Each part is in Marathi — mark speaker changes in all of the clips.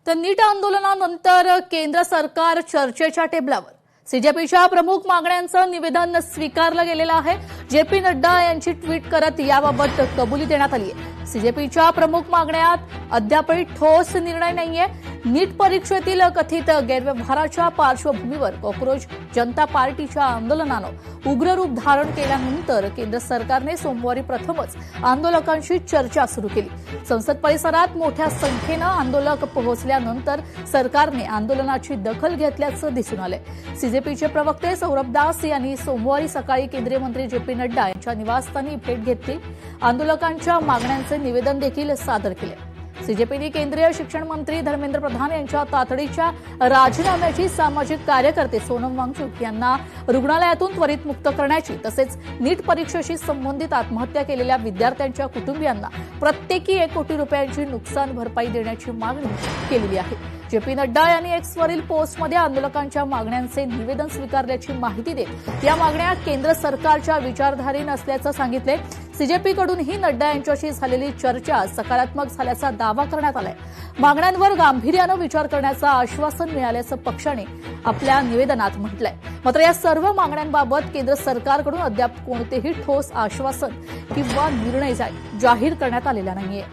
Speaker 1: तर नीट आंदोलनानंतर केंद्र सरकार चर्चेच्या टेबलावर सीजेपीच्या प्रमुख मागण्यांचं निवेदन स्वीकारलं गेलेलं आहे। जेपी नड्डा यांची ट्विट करत याबाबत कबुली देण्यात आली आहे। सीजेपीच्या प्रमुख मागण्यात अद्यापही ठोस निर्णय नाहीये। नीट परीक्षेतील कथित गैरव्यवहाराच्या पार्श्वभूमीवर कॉक्रोच जनता पार्टीच्या आंदोलनानं उग्र रूप धारण केल्यानंतर केंद्र सरकारने सोमवारी प्रथमच आंदोलकांशी चर्चा सुरू केली। संसद परिसरात मोठ्या संख्येनं आंदोलक पोहोचल्यानंतर सरकारने आंदोलनाची दखल घेतल्याचं दिसून आलंय। सीजेपीचे प्रवक्ते सौरभ दास यांनी सोमवारी सकाळी केंद्रीय मंत्री जेपी नड्डा यांच्या निवासस्थानी भेट घेतली। आंदोलकांच्या मागण्यांचे निवेदन देखील सादर केले। सीजेपीने केंद्रीय शिक्षण मंत्री धर्मेंद्र प्रधान यांच्या तातडीच्या राजीनाम्याची सामाजिक कार्यकर्ते सोनम वांगचुक यांना रुग्णालयातून त्वरित मुक्त करण्याची तसेच नीट परीक्षेशी संबंधित आत्महत्या केलेल्या विद्यार्थ्यांच्या कुटुंबियांना प्रत्येकी 1 कोटी रुपयांची नुकसान भरपाई देण्याची मागणी केलेली आहे। जेपी नड्डा यांनी एक्सवरील पोस्टमध्ये आंदोलकांच्या मागण्यांचे निवेदन स्वीकारल्याची माहिती देत या मागण्या केंद्र सरकारच्या विचारधारेने असल्याचं सांगितले। सीजेपीकडूनही नड्डा यांच्याशी झालेली चर्चा सकारात्मक झाल्याचा दावा करण्यात आलाय। मागण्यांवर गांभीर्यानं विचार करण्याचं आश्वासन मिळाल्याचं पक्षाने आपल्या निवेदनात म्हटलंय। मात्र या सर्व मागण्यांबाबत केंद्र सरकारकडून अद्याप कोणतेही ठोस आश्वासन किंवा निर्णय जाहीर करण्यात आलेला नाहीये।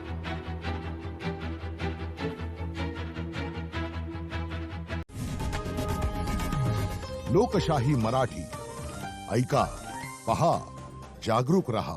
Speaker 2: लोकशाही मराठी ऐका, पहा, जागरूक रहा।